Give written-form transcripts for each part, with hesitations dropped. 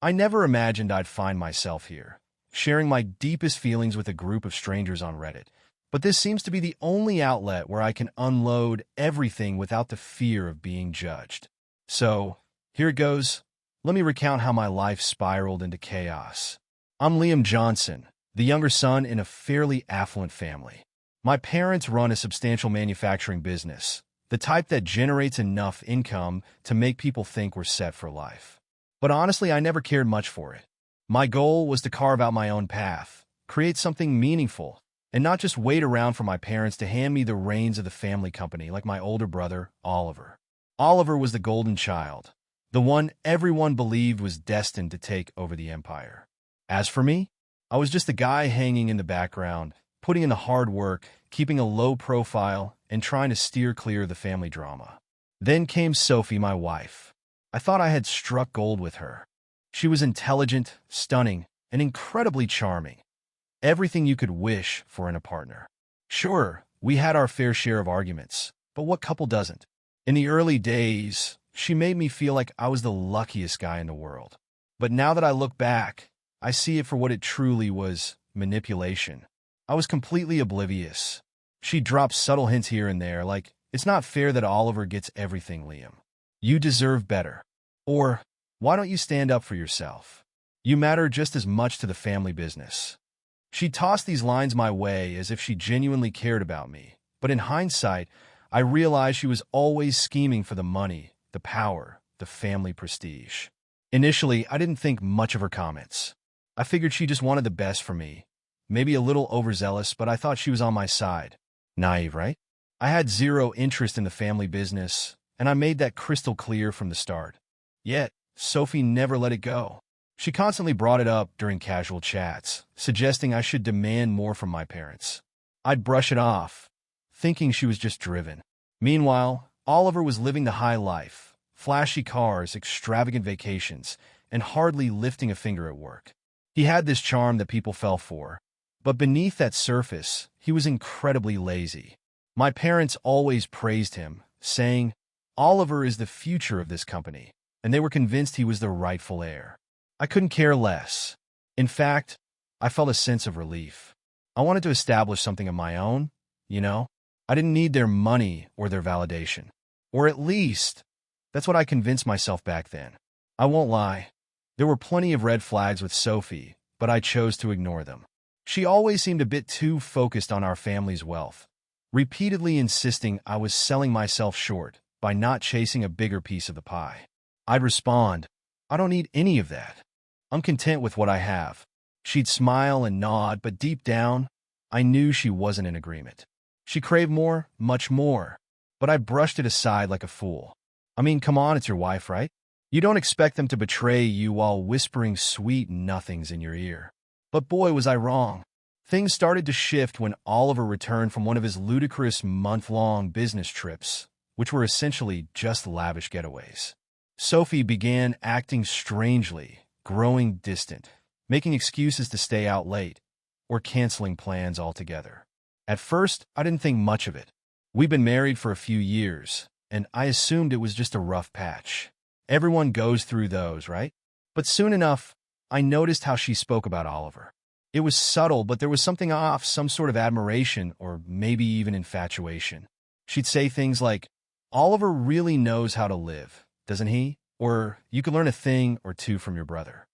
I never imagined I'd find myself here, sharing my deepest feelings with a group of strangers on Reddit. But this seems to be the only outlet where I can unload everything without the fear of being judged. So, here it goes. Let me recount how my life spiraled into chaos. I'm Liam Johnson, the younger son in a fairly affluent family. My parents run a substantial manufacturing business, the type that generates enough income to make people think we're set for life. But honestly, I never cared much for it. My goal was to carve out my own path, create something meaningful, and not just wait around for my parents to hand me the reins of the family company like my older brother, Oliver. Oliver was the golden child, the one everyone believed was destined to take over the empire. As for me, I was just a guy hanging in the background, putting in the hard work, keeping a low profile, and trying to steer clear of the family drama. Then came Sophie, my wife. I thought I had struck gold with her. She was intelligent, stunning, and incredibly charming. Everything you could wish for in a partner. Sure, we had our fair share of arguments, but what couple doesn't? In the early days, she made me feel like I was the luckiest guy in the world. But now that I look back, I see it for what it truly was: manipulation. I was completely oblivious. She dropped subtle hints here and there, like, "It's not fair that Oliver gets everything, Liam. You deserve better." Or, "Why don't you stand up for yourself? You matter just as much to the family business." She tossed these lines my way as if she genuinely cared about me, but in hindsight, I realized she was always scheming for the money, the power, the family prestige. Initially, I didn't think much of her comments. I figured she just wanted the best for me. Maybe a little overzealous, but I thought she was on my side. Naive, right? I had zero interest in the family business, and I made that crystal clear from the start. Yet, Sophie never let it go. She constantly brought it up during casual chats, suggesting I should demand more from my parents. I'd brush it off, thinking she was just driven. Meanwhile, Oliver was living the high life: flashy cars, extravagant vacations, and hardly lifting a finger at work. He had this charm that people fell for, but beneath that surface, he was incredibly lazy. My parents always praised him, saying, "Oliver is the future of this company," and they were convinced he was the rightful heir. I couldn't care less. In fact, I felt a sense of relief. I wanted to establish something of my own, you know? I didn't need their money or their validation. Or at least, that's what I convinced myself back then. I won't lie. There were plenty of red flags with Sophie, but I chose to ignore them. She always seemed a bit too focused on our family's wealth, repeatedly insisting I was selling myself short by not chasing a bigger piece of the pie. I'd respond, "I don't need any of that. I'm content with what I have." She'd smile and nod, but deep down, I knew she wasn't in agreement. She craved more, much more, but I brushed it aside like a fool. I mean, come on, it's your wife, right? You don't expect them to betray you while whispering sweet nothings in your ear. But boy, was I wrong. Things started to shift when Oliver returned from one of his ludicrous month-long business trips, which were essentially just lavish getaways. Sophie began acting strangely, growing distant, making excuses to stay out late, or canceling plans altogether. At first, I didn't think much of it. We'd been married for a few years, and I assumed it was just a rough patch. Everyone goes through those, right? But soon enough, I noticed how she spoke about Oliver. It was subtle, but there was something off, some sort of admiration, or maybe even infatuation. She'd say things like, "Oliver really knows how to live, doesn't he?" Or, "You could learn a thing or two from your brother."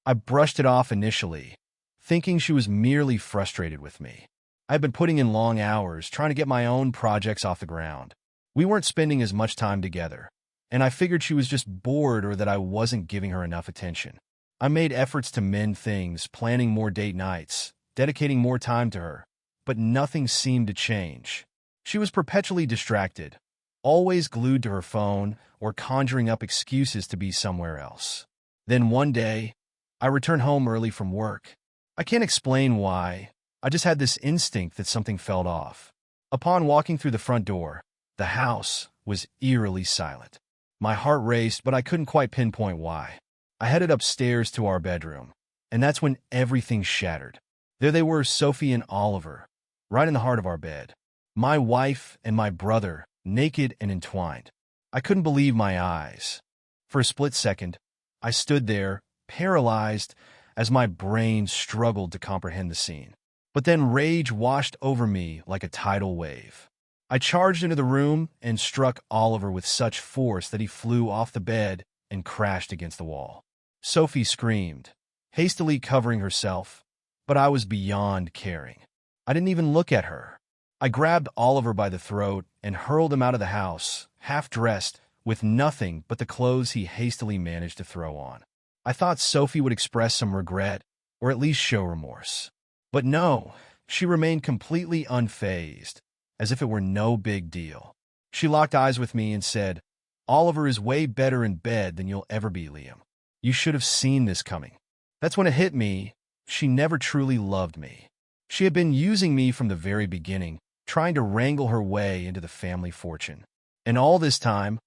I brushed it off initially, thinking she was merely frustrated with me. I'd been putting in long hours, trying to get my own projects off the ground. We weren't spending as much time together, and I figured she was just bored or that I wasn't giving her enough attention. I made efforts to mend things, planning more date nights, dedicating more time to her, but nothing seemed to change. She was perpetually distracted, always glued to her phone or conjuring up excuses to be somewhere else. Then one day, I returned home early from work. I can't explain why. I just had this instinct that something felt off. Upon walking through the front door, the house was eerily silent. My heart raced, but I couldn't quite pinpoint why. I headed upstairs to our bedroom, and that's when everything shattered. There they were, Sophie and Oliver, right in the heart of our bed. My wife and my brother, naked and entwined. I couldn't believe my eyes. For a split second, I stood there, paralyzed as my brain struggled to comprehend the scene. But then rage washed over me like a tidal wave. I charged into the room and struck Oliver with such force that he flew off the bed and crashed against the wall. Sophie screamed, hastily covering herself, but I was beyond caring. I didn't even look at her. I grabbed Oliver by the throat and hurled him out of the house, half-dressed, with nothing but the clothes he hastily managed to throw on. I thought Sophie would express some regret, or at least show remorse. But no, she remained completely unfazed, as if it were no big deal. She locked eyes with me and said, "Oliver is way better in bed than you'll ever be, Liam. You should have seen this coming." That's when it hit me. She never truly loved me. She had been using me from the very beginning, trying to wrangle her way into the family fortune. And all this time,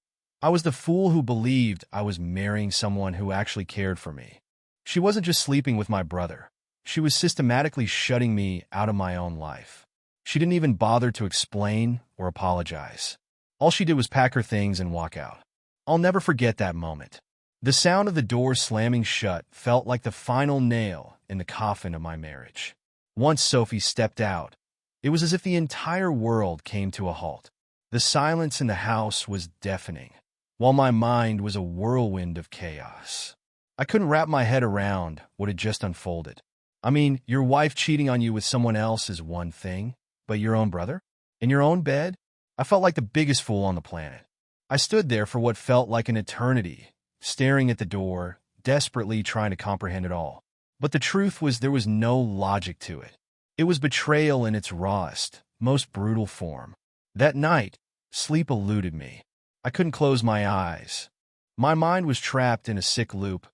I was the fool who believed I was marrying someone who actually cared for me. She wasn't just sleeping with my brother. She was systematically shutting me out of my own life. She didn't even bother to explain or apologize. All she did was pack her things and walk out. I'll never forget that moment. The sound of the door slamming shut felt like the final nail in the coffin of my marriage. Once Sophie stepped out, it was as if the entire world came to a halt. The silence in the house was deafening, while my mind was a whirlwind of chaos. I couldn't wrap my head around what had just unfolded. I mean, your wife cheating on you with someone else is one thing, but your own brother? In your own bed? I felt like the biggest fool on the planet. I stood there for what felt like an eternity, staring at the door, desperately trying to comprehend it all. But the truth was there was no logic to it. It was betrayal in its rawest, most brutal form. That night, sleep eluded me. I couldn't close my eyes. My mind was trapped in a sick loop,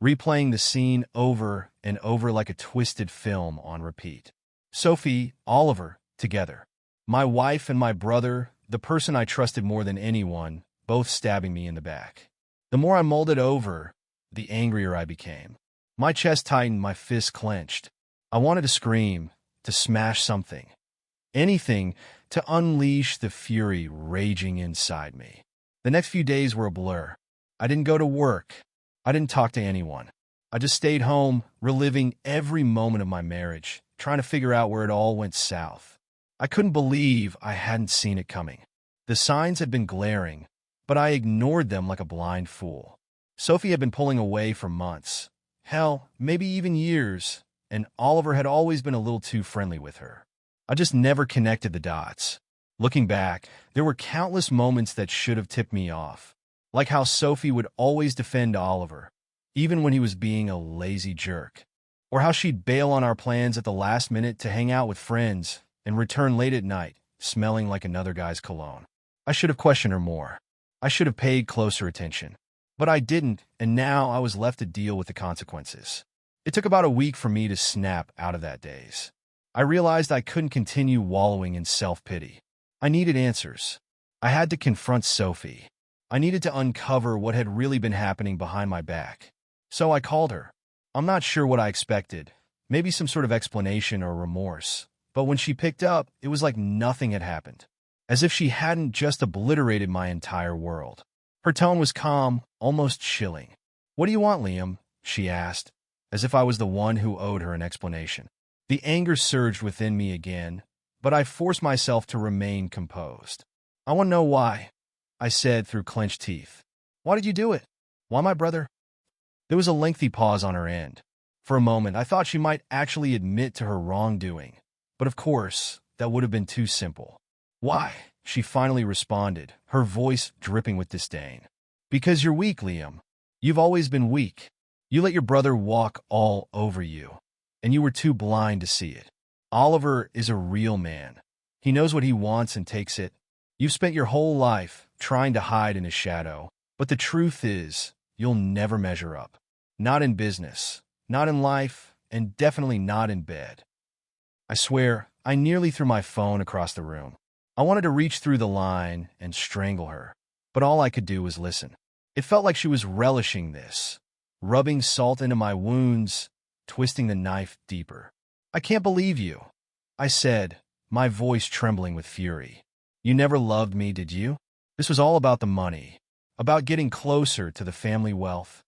replaying the scene over and over like a twisted film on repeat. Sophie, Oliver, together. My wife and my brother, the person I trusted more than anyone, both stabbing me in the back. The more I mulled it over, the angrier I became. My chest tightened, my fists clenched. I wanted to scream, to smash something. Anything to unleash the fury raging inside me. The next few days were a blur. I didn't go to work. I didn't talk to anyone. I just stayed home, reliving every moment of my marriage, trying to figure out where it all went south. I couldn't believe I hadn't seen it coming. The signs had been glaring, but I ignored them like a blind fool. Sophie had been pulling away for months. Hell, maybe even years, and Oliver had always been a little too friendly with her. I just never connected the dots. Looking back, there were countless moments that should have tipped me off, like how Sophie would always defend Oliver, even when he was being a lazy jerk, or how she'd bail on our plans at the last minute to hang out with friends and return late at night, smelling like another guy's cologne. I should have questioned her more. I should have paid closer attention. But I didn't, and now I was left to deal with the consequences. It took about a week for me to snap out of that daze. I realized I couldn't continue wallowing in self-pity. I needed answers. I had to confront Sophie. I needed to uncover what had really been happening behind my back. So I called her. I'm not sure what I expected, maybe some sort of explanation or remorse. But when she picked up, it was like nothing had happened, as if she hadn't just obliterated my entire world. Her tone was calm, almost chilling. "What do you want, Liam?" she asked, as if I was the one who owed her an explanation. The anger surged within me again, but I forced myself to remain composed. "I want to know why," I said through clenched teeth. "Why did you do it? Why my brother?" There was a lengthy pause on her end. For a moment, I thought she might actually admit to her wrongdoing. But of course, that would have been too simple. "Why?" she finally responded, her voice dripping with disdain. "Because you're weak, Liam. You've always been weak. You let your brother walk all over you, and you were too blind to see it. Oliver is a real man. He knows what he wants and takes it. You've spent your whole life trying to hide in his shadow, but the truth is, you'll never measure up. Not in business, not in life, and definitely not in bed." I swear, I nearly threw my phone across the room. I wanted to reach through the line and strangle her, but all I could do was listen. It felt like she was relishing this, rubbing salt into my wounds, twisting the knife deeper. "I can't believe you," I said, my voice trembling with fury. "You never loved me, did you? This was all about the money, about getting closer to the family wealth."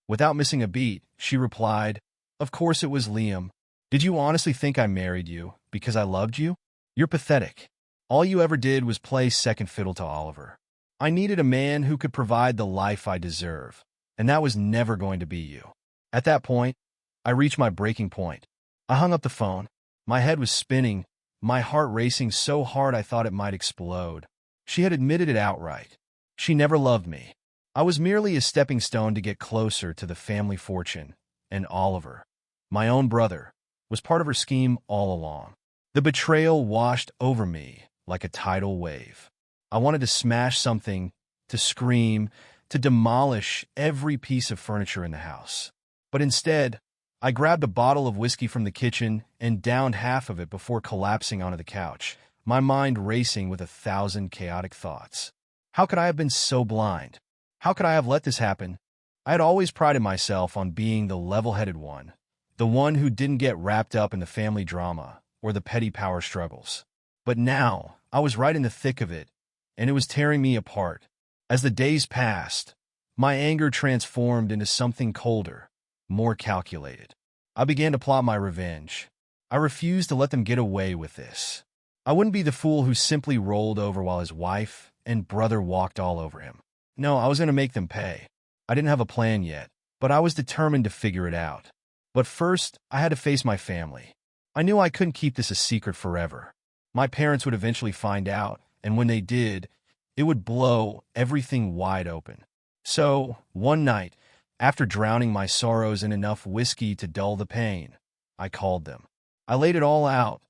Without missing a beat, she replied, "Of course it was Liam. Did you honestly think I married you because I loved you? You're pathetic. All you ever did was play second fiddle to Oliver. I needed a man who could provide the life I deserve, and that was never going to be you." At that point, I reached my breaking point. I hung up the phone. My head was spinning, my heart racing so hard I thought it might explode. She had admitted it outright. She never loved me. I was merely a stepping stone to get closer to the family fortune, and Oliver, my own brother, was part of her scheme all along. The betrayal washed over me like a tidal wave. I wanted to smash something, to scream, to demolish every piece of furniture in the house. But instead, I grabbed a bottle of whiskey from the kitchen and downed half of it before collapsing onto the couch, my mind racing with 1,000 chaotic thoughts. How could I have been so blind? How could I have let this happen? I had always prided myself on being the level-headed one, the one who didn't get wrapped up in the family drama or the petty power struggles. But now, I was right in the thick of it, and it was tearing me apart. As the days passed, my anger transformed into something colder, more calculated. I began to plot my revenge. I refused to let them get away with this. I wouldn't be the fool who simply rolled over while his wife and brother walked all over him. No, I was going to make them pay. I didn't have a plan yet, but I was determined to figure it out. But first, I had to face my family. I knew I couldn't keep this a secret forever. My parents would eventually find out, and when they did, it would blow everything wide open. So, one night, after drowning my sorrows in enough whiskey to dull the pain, I called them. I laid it all out.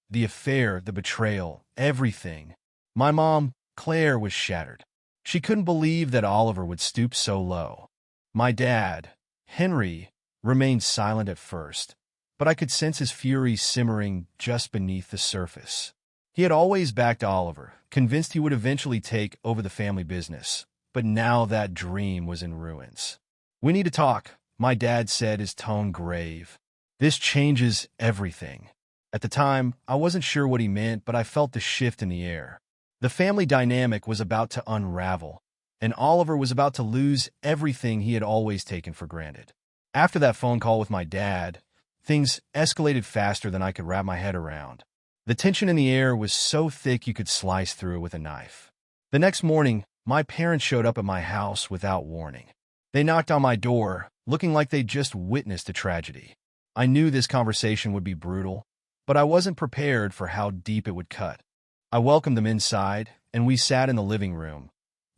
The affair, the betrayal, everything. My mom, Claire, was shattered. She couldn't believe that Oliver would stoop so low. My dad, Henry, remained silent at first, but I could sense his fury simmering just beneath the surface. He had always backed Oliver, convinced he would eventually take over the family business, but now that dream was in ruins. "We need to talk," my dad said, his tone grave. "This changes everything." At the time, I wasn't sure what he meant, but I felt the shift in the air. The family dynamic was about to unravel, and Oliver was about to lose everything he had always taken for granted. After that phone call with my dad, things escalated faster than I could wrap my head around. The tension in the air was so thick you could slice through it with a knife. The next morning, my parents showed up at my house without warning. They knocked on my door, looking like they'd just witnessed a tragedy. I knew this conversation would be brutal, but I wasn't prepared for how deep it would cut. I welcomed them inside, and we sat in the living room,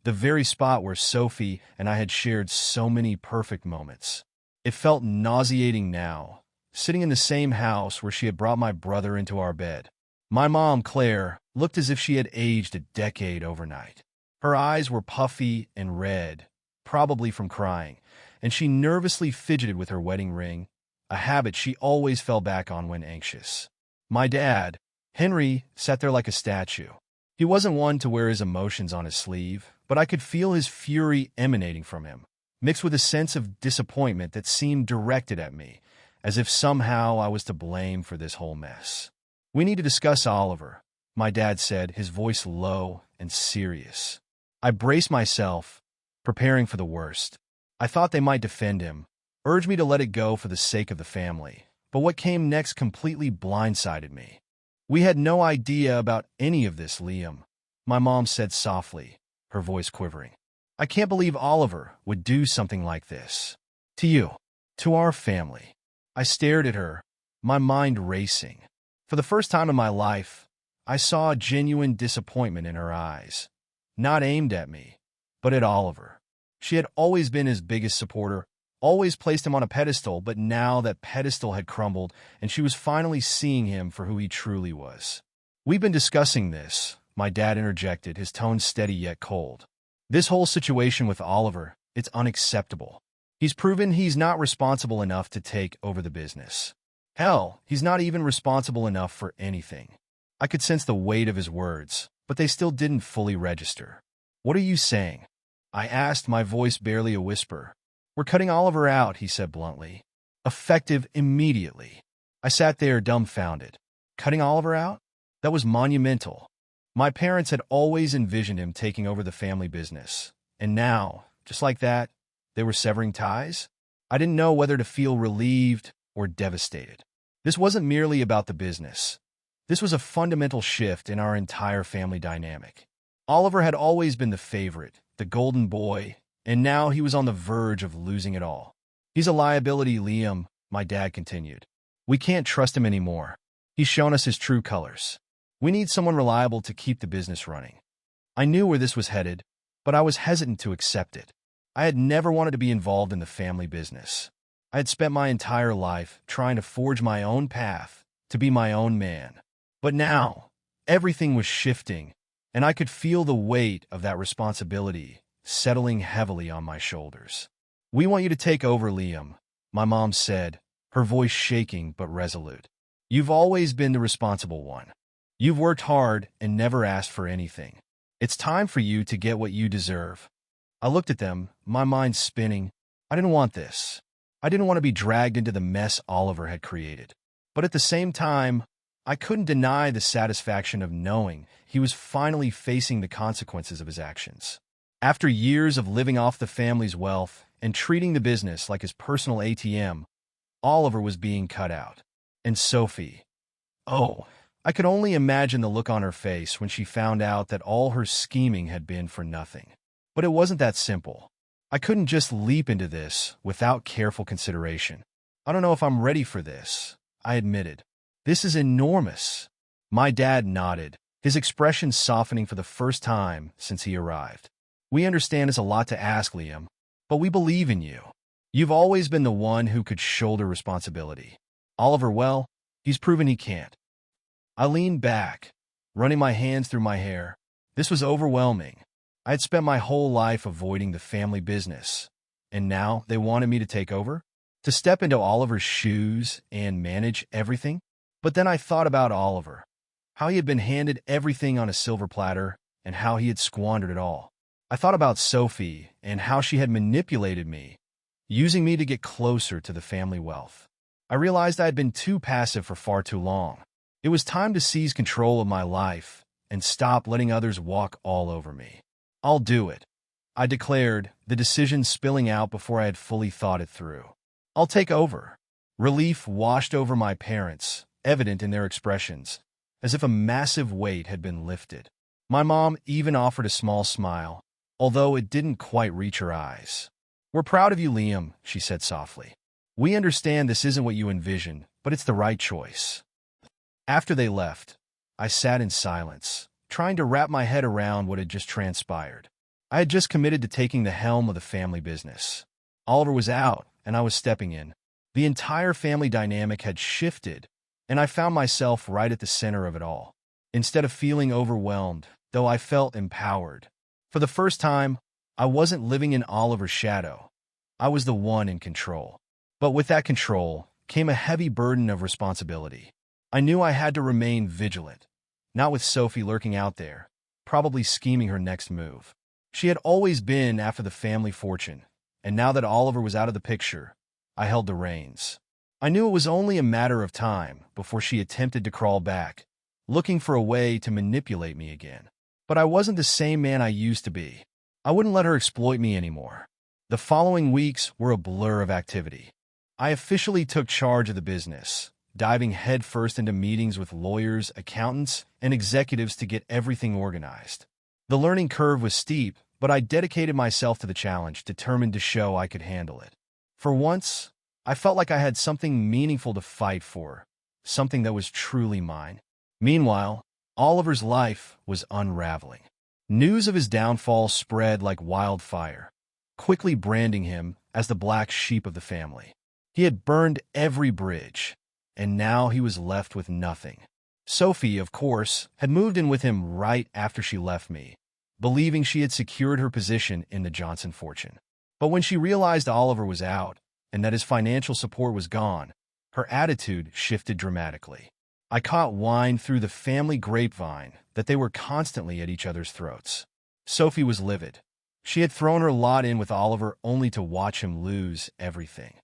the very spot where Sophie and I had shared so many perfect moments. It felt nauseating now, sitting in the same house where she had brought my brother into our bed. My mom, Claire, looked as if she had aged a decade overnight. Her eyes were puffy and red, probably from crying, and she nervously fidgeted with her wedding ring, a habit she always fell back on when anxious. My dad, Henry, sat there like a statue. He wasn't one to wear his emotions on his sleeve, but I could feel his fury emanating from him, mixed with a sense of disappointment that seemed directed at me, as if somehow I was to blame for this whole mess. "We need to discuss Oliver," my dad said, his voice low and serious. I braced myself, preparing for the worst. I thought they might defend him, urge me to let it go for the sake of the family, but what came next completely blindsided me. "We had no idea about any of this, Liam," my mom said softly, her voice quivering. "I can't believe Oliver would do something like this. To you. To our family." I stared at her, my mind racing. For the first time in my life, I saw a genuine disappointment in her eyes. Not aimed at me, but at Oliver. She had always been his biggest supporter, always placed him on a pedestal, but now that pedestal had crumbled, and she was finally seeing him for who he truly was. "We've been discussing this," my dad interjected, his tone steady yet cold. "This whole situation with Oliver, it's unacceptable. He's proven he's not responsible enough to take over the business. Hell, he's not even responsible enough for anything." I could sense the weight of his words, but they still didn't fully register. "What are you saying?" I asked, my voice barely a whisper. "We're cutting Oliver out," he said bluntly. "Effective immediately." I sat there dumbfounded. Cutting Oliver out? That was monumental. My parents had always envisioned him taking over the family business. And now, just like that, they were severing ties? I didn't know whether to feel relieved or devastated. This wasn't merely about the business. This was a fundamental shift in our entire family dynamic. Oliver had always been the favorite, the golden boy, and now he was on the verge of losing it all. He's a liability, Liam, my dad continued. We can't trust him anymore. He's shown us his true colors. We need someone reliable to keep the business running. I knew where this was headed, but I was hesitant to accept it. I had never wanted to be involved in the family business. I had spent my entire life trying to forge my own path, to be my own man. But now, everything was shifting, and I could feel the weight of that responsibility settling heavily on my shoulders. We want you to take over, Liam, my mom said, her voice shaking but resolute. You've always been the responsible one. You've worked hard and never asked for anything. It's time for you to get what you deserve. I looked at them, my mind spinning. I didn't want this. I didn't want to be dragged into the mess Oliver had created. But at the same time, I couldn't deny the satisfaction of knowing he was finally facing the consequences of his actions. After years of living off the family's wealth and treating the business like his personal ATM, Oliver was being cut out. And Sophie. Oh, I could only imagine the look on her face when she found out that all her scheming had been for nothing. But it wasn't that simple. I couldn't just leap into this without careful consideration. I don't know if I'm ready for this, I admitted. This is enormous. My dad nodded, his expression softening for the first time since he arrived. We understand it's a lot to ask, Liam, but we believe in you. You've always been the one who could shoulder responsibility. Oliver, well, he's proven he can't. I leaned back, running my hands through my hair. This was overwhelming. I had spent my whole life avoiding the family business, and now they wanted me to take over? To step into Oliver's shoes and manage everything? But then I thought about Oliver, how he had been handed everything on a silver platter and how he had squandered it all. I thought about Sophie and how she had manipulated me, using me to get closer to the family wealth. I realized I had been too passive for far too long. It was time to seize control of my life and stop letting others walk all over me. I'll do it, I declared, the decision spilling out before I had fully thought it through. I'll take over. Relief washed over my parents, evident in their expressions, as if a massive weight had been lifted. My mom even offered a small smile, although it didn't quite reach her eyes. We're proud of you, Liam, she said softly. We understand this isn't what you envisioned, but it's the right choice. After they left, I sat in silence, trying to wrap my head around what had just transpired. I had just committed to taking the helm of the family business. Oliver was out, and I was stepping in. The entire family dynamic had shifted, and I found myself right at the center of it all. Instead of feeling overwhelmed, though I felt empowered. For the first time, I wasn't living in Oliver's shadow. I was the one in control. But with that control came a heavy burden of responsibility. I knew I had to remain vigilant, not with Sophie lurking out there, probably scheming her next move. She had always been after the family fortune, and now that Oliver was out of the picture, I held the reins. I knew it was only a matter of time before she attempted to crawl back, looking for a way to manipulate me again. But I wasn't the same man I used to be. I wouldn't let her exploit me anymore. The following weeks were a blur of activity. I officially took charge of the business, diving headfirst into meetings with lawyers, accountants, and executives to get everything organized. The learning curve was steep, but I dedicated myself to the challenge, determined to show I could handle it. For once, I felt like I had something meaningful to fight for, something that was truly mine. Meanwhile, Oliver's life was unraveling. News of his downfall spread like wildfire, quickly branding him as the black sheep of the family. He had burned every bridge, and now he was left with nothing. Sophie, of course, had moved in with him right after she left me, believing she had secured her position in the Johnson fortune. But when she realized Oliver was out and that his financial support was gone, her attitude shifted dramatically. I caught wine through the family grapevine that they were constantly at each other's throats. Sophie was livid. She had thrown her lot in with Oliver only to watch him lose everything.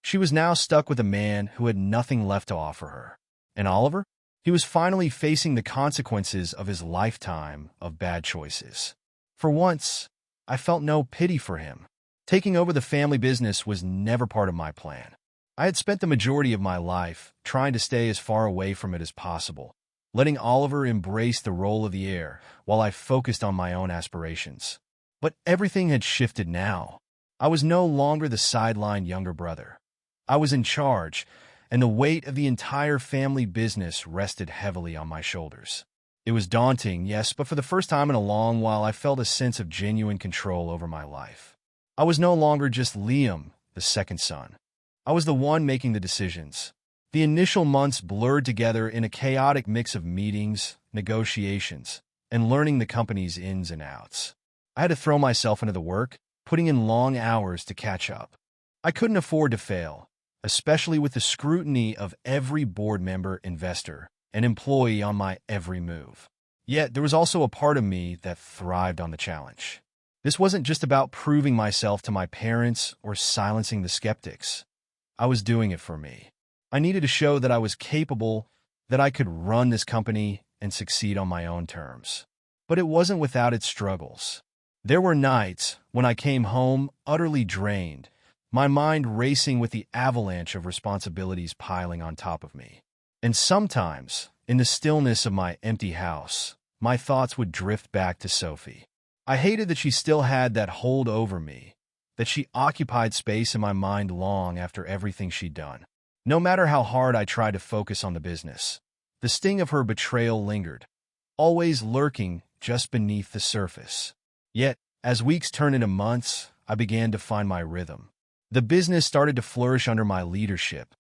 She was now stuck with a man who had nothing left to offer her. And Oliver? He was finally facing the consequences of his lifetime of bad choices. For once, I felt no pity for him. Taking over the family business was never part of my plan. I had spent the majority of my life trying to stay as far away from it as possible, letting Oliver embrace the role of the heir while I focused on my own aspirations. But everything had shifted now. I was no longer the sidelined younger brother. I was in charge, and the weight of the entire family business rested heavily on my shoulders. It was daunting, yes, but for the first time in a long while, I felt a sense of genuine control over my life. I was no longer just Liam, the second son. I was the one making the decisions. The initial months blurred together in a chaotic mix of meetings, negotiations, and learning the company's ins and outs. I had to throw myself into the work, putting in long hours to catch up. I couldn't afford to fail, especially with the scrutiny of every board member, investor, and employee on my every move. Yet there was also a part of me that thrived on the challenge. This wasn't just about proving myself to my parents or silencing the skeptics. I was doing it for me. I needed to show that I was capable, that I could run this company and succeed on my own terms. But it wasn't without its struggles. There were nights when I came home utterly drained, my mind racing with the avalanche of responsibilities piling on top of me. And sometimes, in the stillness of my empty house, my thoughts would drift back to Sophie. I hated that she still had that hold over me, that she occupied space in my mind long after everything she'd done. No matter how hard I tried to focus on the business, the sting of her betrayal lingered, always lurking just beneath the surface. Yet, as weeks turned into months, I began to find my rhythm. The business started to flourish under my leadership.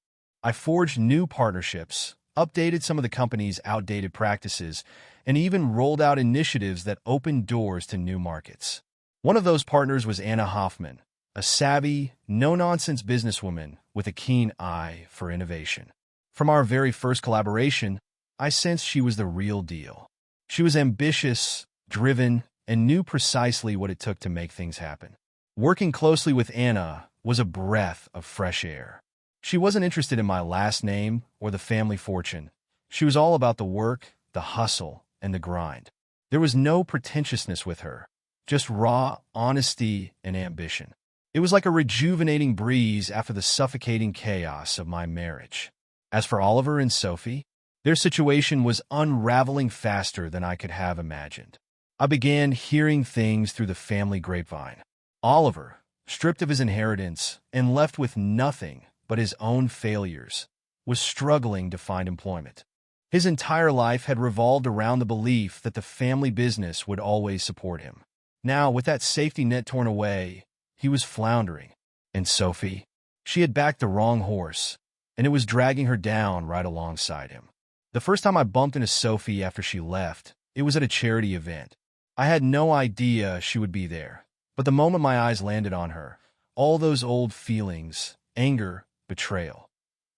I forged new partnerships, updated some of the company's outdated practices, and even rolled out initiatives that opened doors to new markets. One of those partners was Anna Hoffman, a savvy, no-nonsense businesswoman with a keen eye for innovation. From our very first collaboration, I sensed she was the real deal. She was ambitious, driven, and knew precisely what it took to make things happen. Working closely with Anna was a breath of fresh air. She wasn't interested in my last name or the family fortune. She was all about the work, the hustle, and the grind. There was no pretentiousness with her, just raw honesty and ambition. It was like a rejuvenating breeze after the suffocating chaos of my marriage. As for Oliver and Sophie, their situation was unraveling faster than I could have imagined. I began hearing things through the family grapevine. Oliver, stripped of his inheritance and left with nothing but his own failures, was struggling to find employment. His entire life had revolved around the belief that the family business would always support him. Now, with that safety net torn away, he was floundering. And Sophie? She had backed the wrong horse, and it was dragging her down right alongside him. The first time I bumped into Sophie after she left, it was at a charity event. I had no idea she would be there, but the moment my eyes landed on her, all those old feelings, anger, betrayal,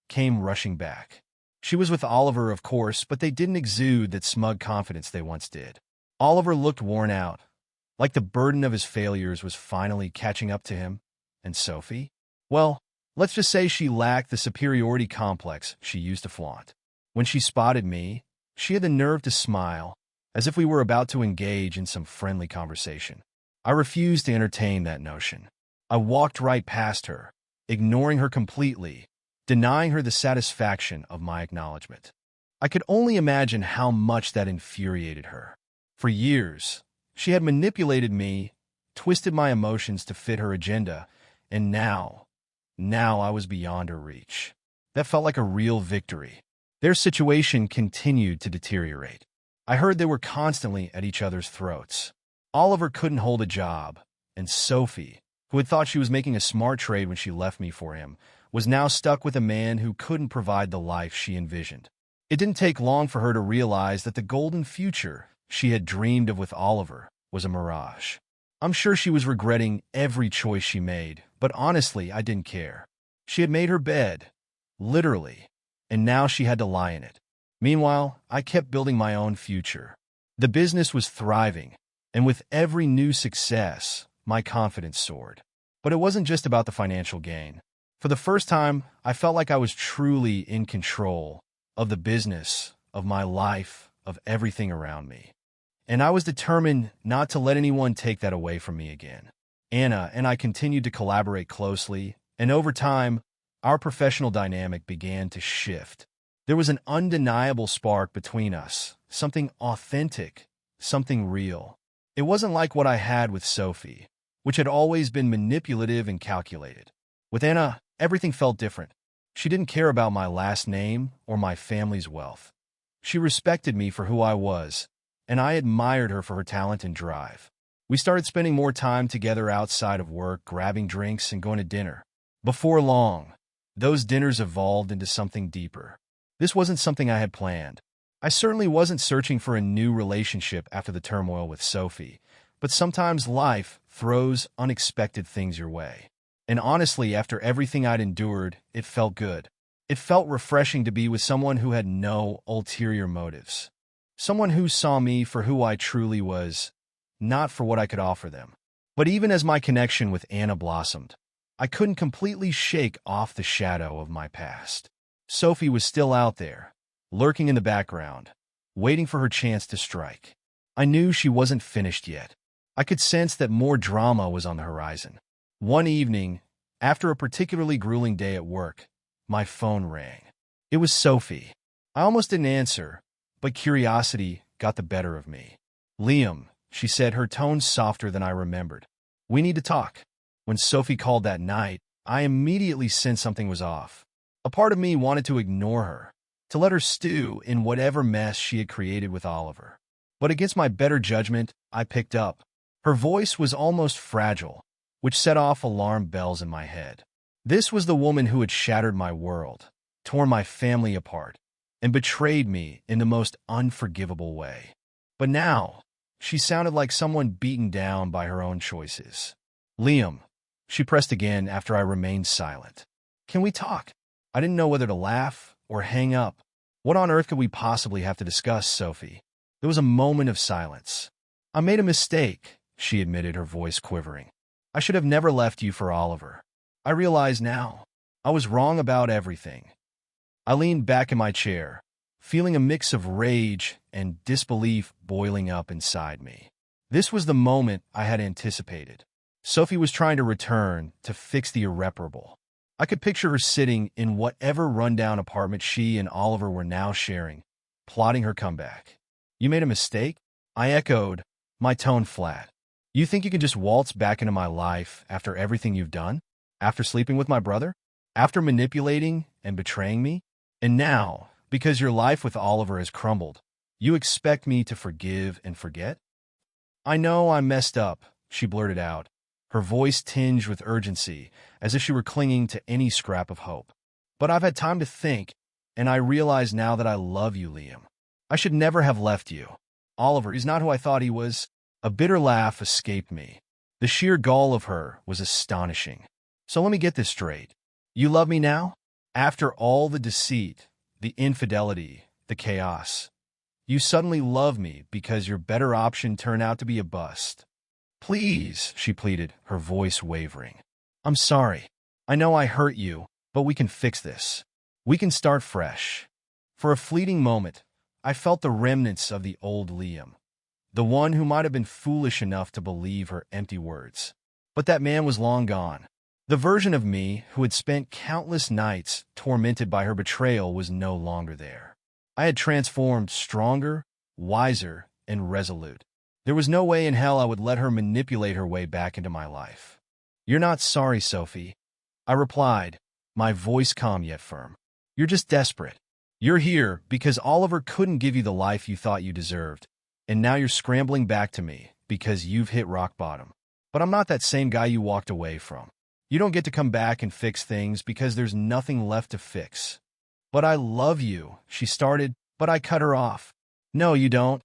came rushing back. She was with Oliver, of course, but they didn't exude that smug confidence they once did. Oliver looked worn out, like the burden of his failures was finally catching up to him. And Sophie? Well, let's just say she lacked the superiority complex she used to flaunt. When she spotted me, she had the nerve to smile, as if we were about to engage in some friendly conversation. I refused to entertain that notion. I walked right past her, ignoring her completely, denying her the satisfaction of my acknowledgement. I could only imagine how much that infuriated her. For years, she had manipulated me, twisted my emotions to fit her agenda, and now I was beyond her reach. That felt like a real victory. Their situation continued to deteriorate. I heard they were constantly at each other's throats. Oliver couldn't hold a job, and Sophie, who had thought she was making a smart trade when she left me for him, was now stuck with a man who couldn't provide the life she envisioned. It didn't take long for her to realize that the golden future she had dreamed of with Oliver was a mirage. I'm sure she was regretting every choice she made, but honestly, I didn't care. She had made her bed, literally, and now she had to lie in it. Meanwhile, I kept building my own future. The business was thriving, and with every new success, my confidence soared. But it wasn't just about the financial gain. For the first time, I felt like I was truly in control of the business, of my life, of everything around me. And I was determined not to let anyone take that away from me again. Anna and I continued to collaborate closely, and over time, our professional dynamic began to shift. There was an undeniable spark between us, something authentic, something real. It wasn't like what I had with Sophie, which had always been manipulative and calculated. With Anna, everything felt different. She didn't care about my last name or my family's wealth. She respected me for who I was, and I admired her for her talent and drive. We started spending more time together outside of work, grabbing drinks and going to dinner. Before long, those dinners evolved into something deeper. This wasn't something I had planned. I certainly wasn't searching for a new relationship after the turmoil with Sophie, but sometimes life throws unexpected things your way. And honestly, after everything I'd endured, it felt good. It felt refreshing to be with someone who had no ulterior motives. Someone who saw me for who I truly was, not for what I could offer them. But even as my connection with Anna blossomed, I couldn't completely shake off the shadow of my past. Sophie was still out there, lurking in the background, waiting for her chance to strike. I knew she wasn't finished yet. I could sense that more drama was on the horizon. One evening, after a particularly grueling day at work, my phone rang. It was Sophie. I almost didn't answer, but curiosity got the better of me. "Liam," she said, her tone softer than I remembered. "We need to talk." When Sophie called that night, I immediately sensed something was off. A part of me wanted to ignore her, to let her stew in whatever mess she had created with Oliver. But against my better judgment, I picked up. Her voice was almost fragile, which set off alarm bells in my head. This was the woman who had shattered my world, torn my family apart, and betrayed me in the most unforgivable way. But now, she sounded like someone beaten down by her own choices. "Liam," she pressed again after I remained silent. "Can we talk?" I didn't know whether to laugh or hang up. What on earth could we possibly have to discuss, Sophie? There was a moment of silence. "I made a mistake," she admitted, her voice quivering. "I should have never left you for Oliver. I realize now. I was wrong about everything." I leaned back in my chair, feeling a mix of rage and disbelief boiling up inside me. This was the moment I had anticipated. Sophie was trying to return, to fix the irreparable. I could picture her sitting in whatever rundown apartment she and Oliver were now sharing, plotting her comeback. "You made a mistake?" I echoed, my tone flat. "You think you can just waltz back into my life after everything you've done? After sleeping with my brother? After manipulating and betraying me? And now, because your life with Oliver has crumbled, you expect me to forgive and forget?" "I know I messed up," she blurted out, her voice tinged with urgency, as if she were clinging to any scrap of hope. "But I've had time to think, and I realize now that I love you, Liam. I should never have left you. Oliver is not who I thought he was." A bitter laugh escaped me. The sheer gall of her was astonishing. "So let me get this straight. You love me now? After all the deceit, the infidelity, the chaos, you suddenly love me because your better option turned out to be a bust." "Please," she pleaded, her voice wavering. "I'm sorry. I know I hurt you, but we can fix this. We can start fresh." For a fleeting moment, I felt the remnants of the old Liam, the one who might have been foolish enough to believe her empty words. But that man was long gone. The version of me who had spent countless nights tormented by her betrayal was no longer there. I had transformed, stronger, wiser, and resolute. There was no way in hell I would let her manipulate her way back into my life. "You're not sorry, Sophie," I replied, my voice calm yet firm. "You're just desperate. You're here because Oliver couldn't give you the life you thought you deserved, and now you're scrambling back to me because you've hit rock bottom. But I'm not that same guy you walked away from. You don't get to come back and fix things because there's nothing left to fix." "But I love you," she started, but I cut her off. "No, you don't,"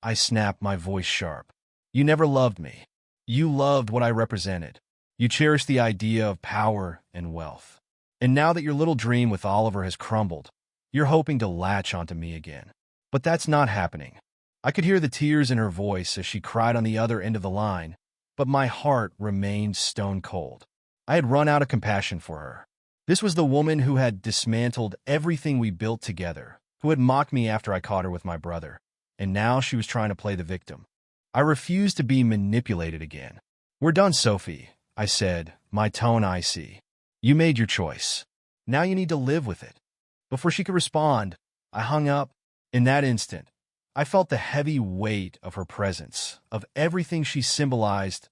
I snapped, my voice sharp. "You never loved me. You loved what I represented. You cherished the idea of power and wealth. And now that your little dream with Oliver has crumbled, you're hoping to latch onto me again. But that's not happening." I could hear the tears in her voice as she cried on the other end of the line, but my heart remained stone cold. I had run out of compassion for her. This was the woman who had dismantled everything we built together, who had mocked me after I caught her with my brother, and now she was trying to play the victim. I refused to be manipulated again. "We're done, Sophie," I said, my tone icy. "You made your choice. Now you need to live with it." Before she could respond, I hung up. In that instant, I felt the heavy weight of her presence, of everything she symbolized,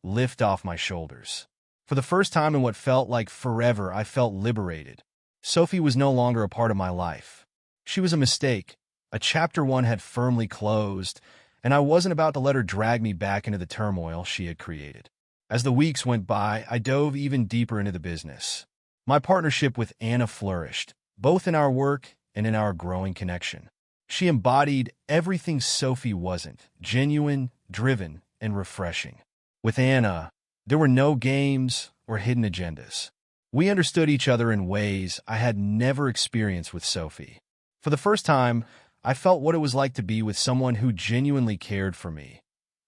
lift off my shoulders. For the first time in what felt like forever, I felt liberated. Sophie was no longer a part of my life. She was a mistake. A chapter 1 had firmly closed, and I wasn't about to let her drag me back into the turmoil she had created. As the weeks went by, I dove even deeper into the business. My partnership with Anna flourished, both in our work and in our growing connection. She embodied everything Sophie wasn't: genuine, driven, and refreshing. With Anna, there were no games or hidden agendas. We understood each other in ways I had never experienced with Sophie. For the first time, I felt what it was like to be with someone who genuinely cared for me,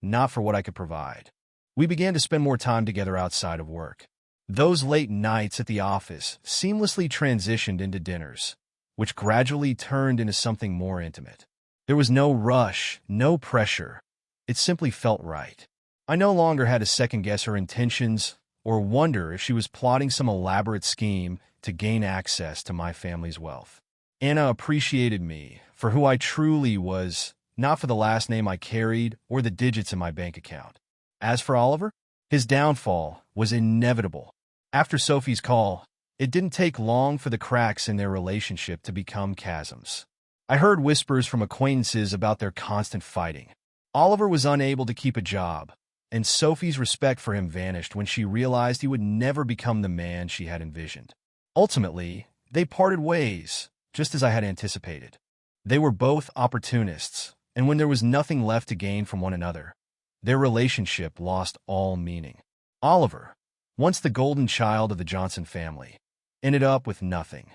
not for what I could provide. We began to spend more time together outside of work. Those late nights at the office seamlessly transitioned into dinners, which gradually turned into something more intimate. There was no rush, no pressure. It simply felt right. I no longer had to second-guess her intentions or wonder if she was plotting some elaborate scheme to gain access to my family's wealth. Anna appreciated me for who I truly was, not for the last name I carried or the digits in my bank account. As for Oliver, his downfall was inevitable. After Sophie's call, it didn't take long for the cracks in their relationship to become chasms. I heard whispers from acquaintances about their constant fighting. Oliver was unable to keep a job, and Sophie's respect for him vanished when she realized he would never become the man she had envisioned. Ultimately, they parted ways, just as I had anticipated. They were both opportunists, and when there was nothing left to gain from one another, their relationship lost all meaning. Oliver, once the golden child of the Johnson family, ended up with nothing.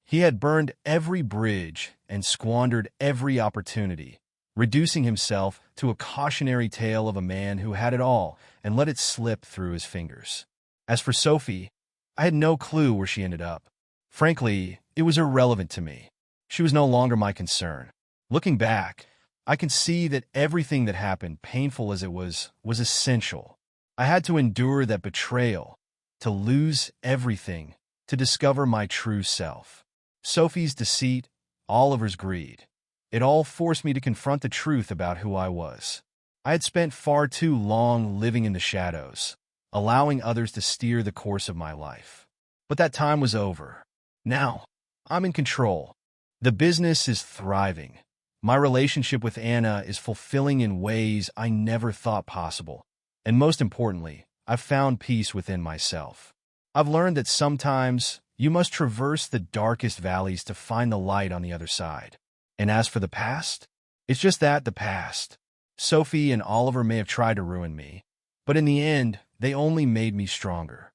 He had burned every bridge and squandered every opportunity, reducing himself to a cautionary tale of a man who had it all and let it slip through his fingers. As for Sophie, I had no clue where she ended up. Frankly, it was irrelevant to me. She was no longer my concern. Looking back, I can see that everything that happened, painful as it was essential. I had to endure that betrayal, to lose everything, to discover my true self. Sophie's deceit, Oliver's greed. It all forced me to confront the truth about who I was. I had spent far too long living in the shadows, allowing others to steer the course of my life. But that time was over. Now, I'm in control. The business is thriving. My relationship with Anna is fulfilling in ways I never thought possible. And most importantly, I've found peace within myself. I've learned that sometimes you must traverse the darkest valleys to find the light on the other side. And as for the past, it's just that, the past. Sophie and Oliver may have tried to ruin me, but in the end, they only made me stronger.